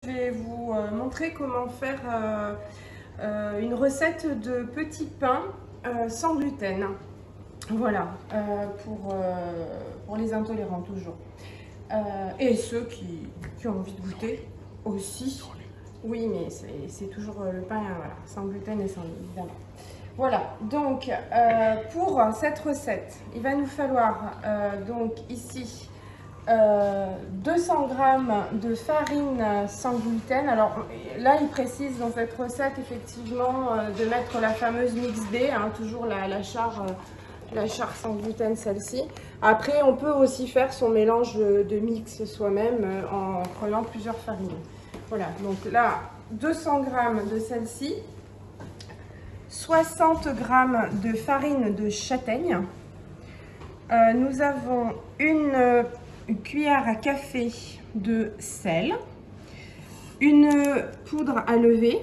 Je vais vous montrer comment faire une recette de petits pains sans gluten. Voilà, pour les intolérants toujours. Et ceux qui ont envie de goûter aussi. Oui, mais c'est toujours le pain voilà, sans gluten et sans évidemment. Voilà, donc pour cette recette, il va nous falloir donc ici 200 g de farine sans gluten. Alors là, il précise dans cette recette effectivement de mettre la fameuse mix B, hein, toujours la char sans gluten, celle-ci. Après, on peut aussi faire son mélange de mix soi-même en prenant plusieurs farines. Voilà, donc là, 200 g de celle-ci, 60 g de farine de châtaigne. Nous avons une cuillère à café de sel, une poudre à lever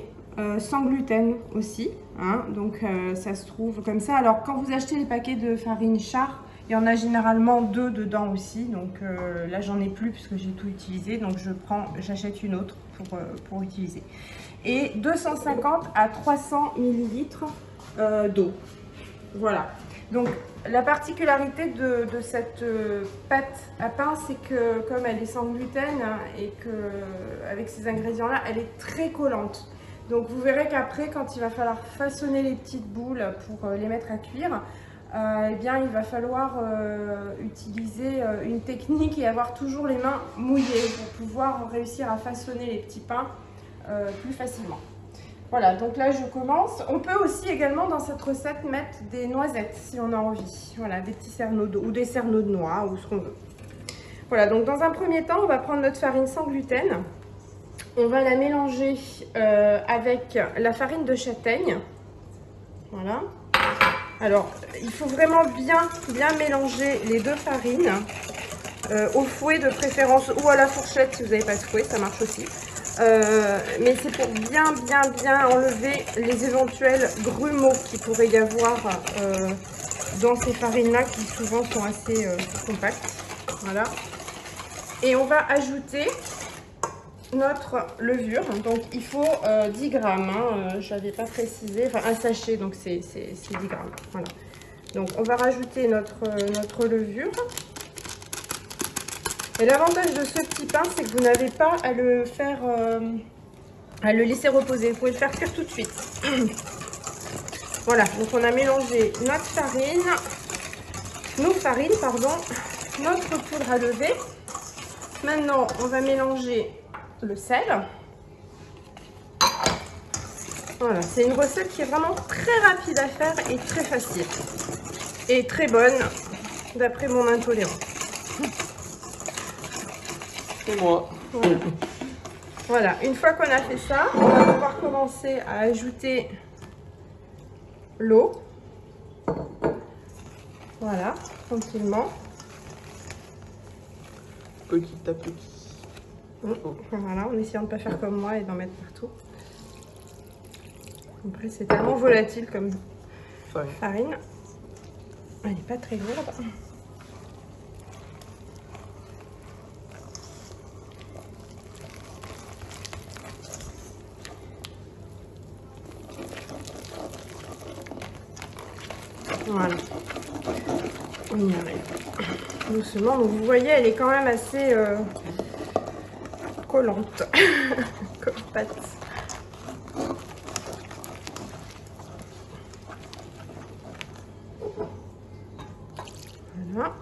sans gluten aussi, hein, donc ça se trouve comme ça. Alors quand vous achetez les paquets de farine char, il y en a généralement 2 dedans aussi, donc là j'en ai plus puisque j'ai tout utilisé, donc j'achète une autre pour utiliser. Et 250 à 300 ml d'eau. Voilà. Donc la particularité de cette pâte à pain, c'est que comme elle est sans gluten et qu'avec ces ingrédients là, elle est très collante. Donc vous verrez qu'après, quand il va falloir façonner les petites boules pour les mettre à cuire, eh bien il va falloir utiliser une technique et avoir toujours les mains mouillées pour pouvoir réussir à façonner les petits pains plus facilement. Voilà, donc là je commence. On peut aussi également dans cette recette mettre des noisettes si on a envie. Voilà, des petits cerneaux ou des cerneaux de noix ou ce qu'on veut. Voilà, donc dans un premier temps, on va prendre notre farine sans gluten. On va la mélanger avec la farine de châtaigne. Voilà. Alors, il faut vraiment bien mélanger les deux farines. Au fouet de préférence ou à la fourchette si vous n'avez pas de fouet, ça marche aussi. Mais c'est pour bien enlever les éventuels grumeaux qu'il pourrait y avoir dans ces farines là qui souvent sont assez compactes. Voilà. Et on va ajouter notre levure. Donc il faut 10 grammes, hein, je n'avais pas précisé, enfin un sachet, donc c'est 10 grammes. Voilà. Donc on va rajouter notre levure. Et l'avantage de ce petit pain, c'est que vous n'avez pas à le faire, à le laisser reposer. Vous pouvez le faire cuire tout de suite. Voilà, donc on a mélangé notre farine, notre poudre à lever. Maintenant, on va mélanger le sel. Voilà, c'est une recette qui est vraiment très rapide à faire et très facile. Et très bonne, d'après mon intolérant. Et moi. Voilà, une fois qu'on a fait ça, on va pouvoir commencer à ajouter l'eau. Voilà, tranquillement. Petit à petit. Voilà, en essayant de ne pas faire comme moi et d'en mettre partout. Après, c'est tellement volatile comme farine. Elle n'est pas très lourde. Voilà, on y arrive doucement. Donc vous voyez, elle est quand même assez collante comme pâte. Voilà.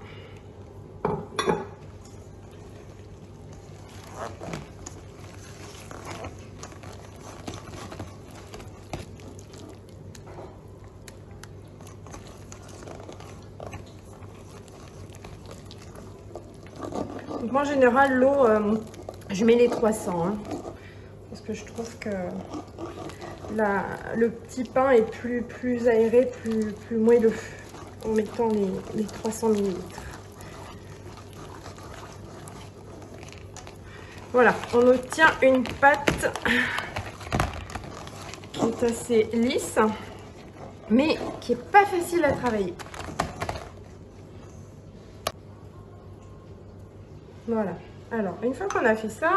Donc moi en général l'eau je mets les 300 hein, parce que je trouve que le petit pain est plus aéré, plus moelleux en mettant les 300 ml. Voilà, on obtient une pâte qui est assez lisse mais qui est pas facile à travailler. Voilà. Alors, une fois qu'on a fait ça,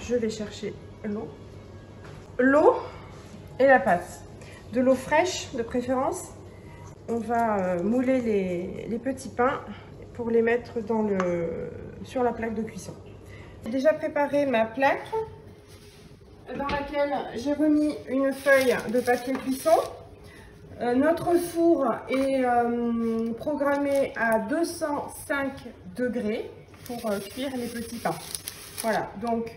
je vais chercher l'eau. L'eau et la pâte. De l'eau fraîche de préférence. On va mouler les petits pains pour les mettre sur la plaque de cuisson. J'ai déjà préparé ma plaque dans laquelle j'ai remis une feuille de papier cuisson. Notre four est programmé à 205 degrés pour cuire les petits pains. Voilà, donc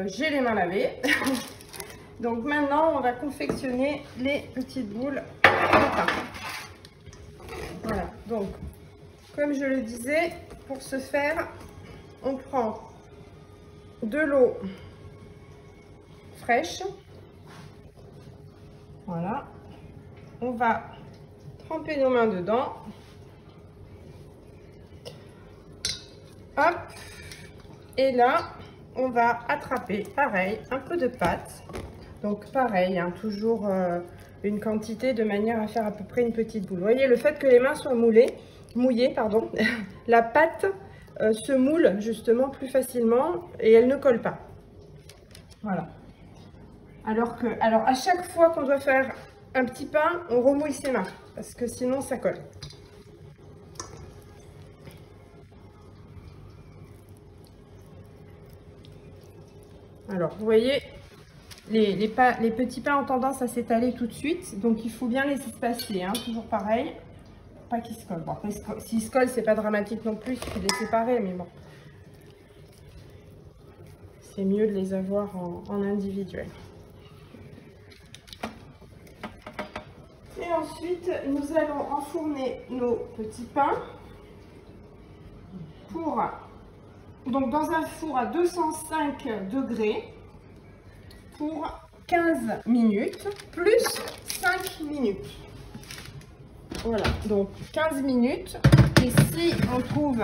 j'ai les mains lavées. Donc maintenant, on va confectionner les petites boules de pain. Voilà, donc comme je le disais, pour ce faire, on prend de l'eau fraîche. Voilà, on va tremper nos mains dedans. Hop, et là, on va attraper, pareil, un peu de pâte. Donc pareil, hein, toujours une quantité de manière à faire à peu près une petite boule. Vous voyez, le fait que les mains soient mouillées, pardon, la pâte se moule justement plus facilement et elle ne colle pas. Voilà. Alors à chaque fois qu'on doit faire un petit pain, on remouille ses mains parce que sinon ça colle. Alors, vous voyez, les petits pains ont tendance à s'étaler tout de suite, donc il faut bien les espacer, hein, toujours pareil, pour pas qu'ils se collent. Bon, s'ils se collent, c'est pas dramatique non plus, il faut les séparer, mais bon, c'est mieux de les avoir en individuel. Et ensuite, nous allons enfourner nos petits pains donc dans un four à 205 degrés pour 15 minutes plus 5 minutes. Voilà, donc 15 minutes. Et si on trouve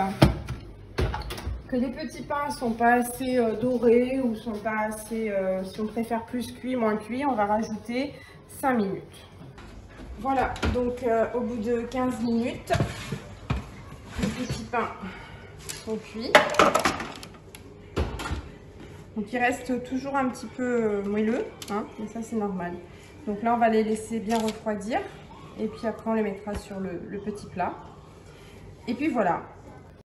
que les petits pains ne sont pas assez dorés ou sont pas assez, si on préfère plus cuit, moins cuit, on va rajouter 5 minutes. Voilà, donc au bout de 15 minutes, les petits pains sont cuits. Donc il reste toujours un petit peu moelleux, hein, mais ça c'est normal. Donc là on va les laisser bien refroidir et puis après on les mettra sur le petit plat. Et puis voilà,